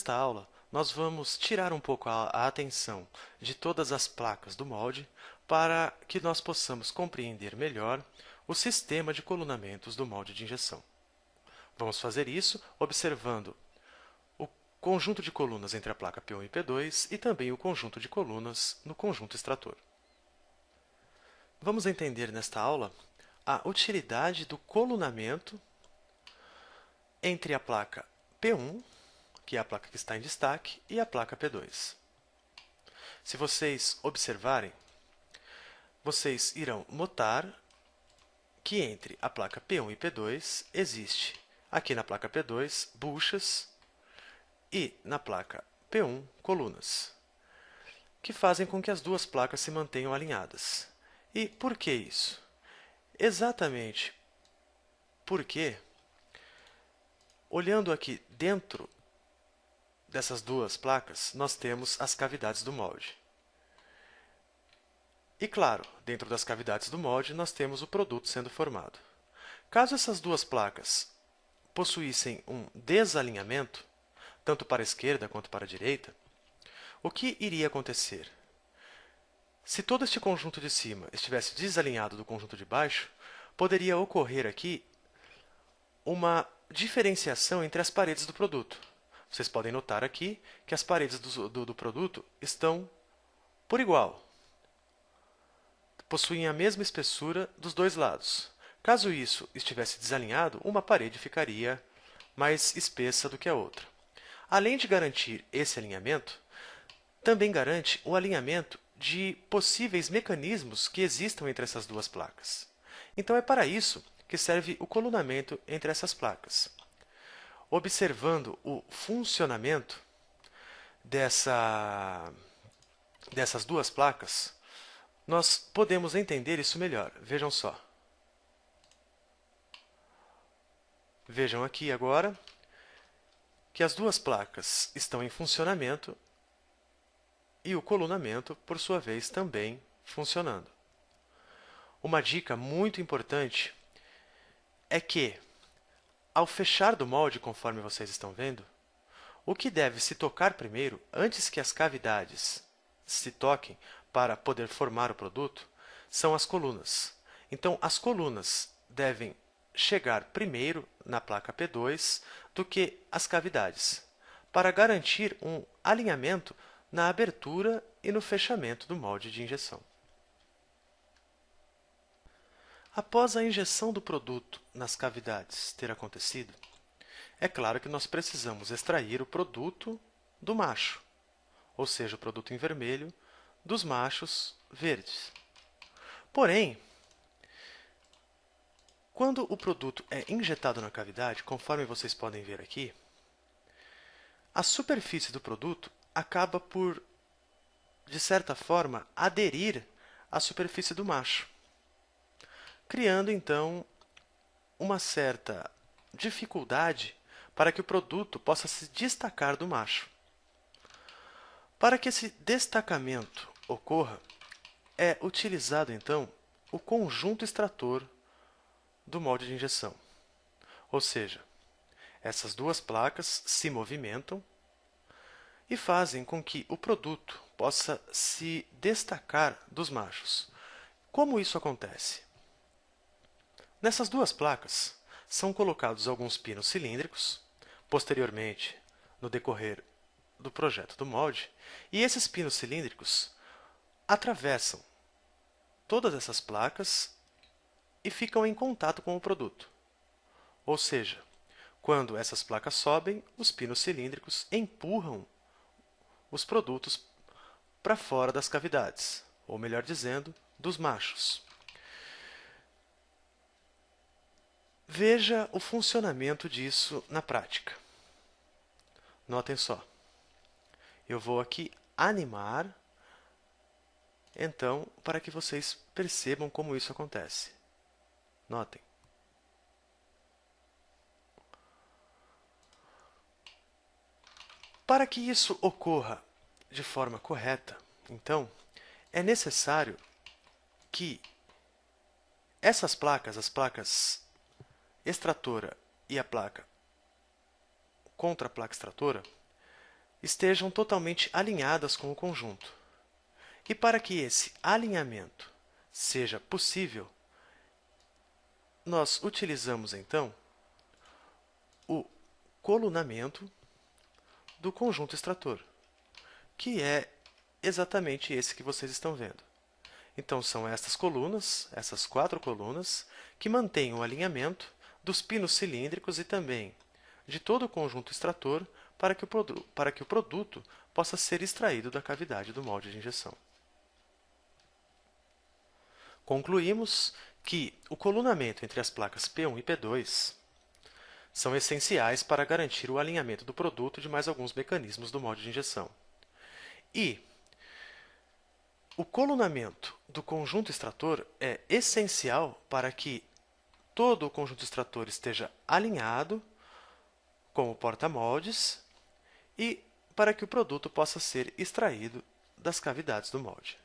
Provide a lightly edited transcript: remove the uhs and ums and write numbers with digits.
Nesta aula, nós vamos tirar um pouco a atenção de todas as placas do molde para que nós possamos compreender melhor o sistema de colunamentos do molde de injeção. Vamos fazer isso observando o conjunto de colunas entre a placa P1 e P2 e também o conjunto de colunas no conjunto extrator. Vamos entender nesta aula a utilidade do colunamento entre a placa P1, que é a placa que está em destaque, e a placa P2. Se vocês observarem, vocês irão notar que entre a placa P1 e P2 existe, aqui na placa P2, buchas e na placa P1, colunas, que fazem com que as duas placas se mantenham alinhadas. E por que isso? Exatamente porque, olhando aqui dentro dessas duas placas, nós temos as cavidades do molde. E, claro, dentro das cavidades do molde, nós temos o produto sendo formado. Caso essas duas placas possuíssem um desalinhamento, tanto para a esquerda quanto para a direita, o que iria acontecer? Se todo este conjunto de cima estivesse desalinhado do conjunto de baixo, poderia ocorrer aqui uma diferenciação entre as paredes do produto. Vocês podem notar aqui que as paredes do produto estão por igual. Possuem a mesma espessura dos dois lados. Caso isso estivesse desalinhado, uma parede ficaria mais espessa do que a outra. Além de garantir esse alinhamento, também garante o alinhamento de possíveis mecanismos que existam entre essas duas placas. Então, é para isso que serve o colunamento entre essas placas. Observando o funcionamento dessas duas placas, nós podemos entender isso melhor. Vejam só. Vejam aqui agora que as duas placas estão em funcionamento e o colunamento, por sua vez, também funcionando. Uma dica muito importante é que, ao fechar do molde, conforme vocês estão vendo, o que deve se tocar primeiro, antes que as cavidades se toquem para poder formar o produto, são as colunas. Então, as colunas devem chegar primeiro na placa P2 do que as cavidades, para garantir um alinhamento na abertura e no fechamento do molde de injeção. Após a injeção do produto nas cavidades ter acontecido, é claro que nós precisamos extrair o produto do macho, ou seja, o produto em vermelho, dos machos verdes. Porém, quando o produto é injetado na cavidade, conforme vocês podem ver aqui, a superfície do produto acaba por, de certa forma, aderir à superfície do macho, criando, então, uma certa dificuldade para que o produto possa se destacar do macho. Para que esse destacamento ocorra, é utilizado, então, o conjunto extrator do molde de injeção. Ou seja, essas duas placas se movimentam e fazem com que o produto possa se destacar dos machos. Como isso acontece? Nessas duas placas são colocados alguns pinos cilíndricos, posteriormente, no decorrer do projeto do molde, e esses pinos cilíndricos atravessam todas essas placas e ficam em contato com o produto. Ou seja, quando essas placas sobem, os pinos cilíndricos empurram os produtos para fora das cavidades, ou melhor dizendo, dos machos. Veja o funcionamento disso na prática. Notem só. Eu vou aqui animar, então, para que vocês percebam como isso acontece. Notem. Para que isso ocorra de forma correta, então, é necessário que essas placas, as placas extratora e a placa contra a placa extratora, estejam totalmente alinhadas com o conjunto. E para que esse alinhamento seja possível, nós utilizamos então o colunamento do conjunto extrator, que é exatamente esse que vocês estão vendo. Então, são estas colunas, essas 4 colunas, que mantêm o alinhamento dos pinos cilíndricos e também de todo o conjunto extrator para que o produto possa ser extraído da cavidade do molde de injeção. Concluímos que o colunamento entre as placas P1 e P2 são essenciais para garantir o alinhamento do produto de mais alguns mecanismos do molde de injeção. E o colunamento do conjunto extrator é essencial para que todo o conjunto extrator esteja alinhado com o porta-moldes e para que o produto possa ser extraído das cavidades do molde.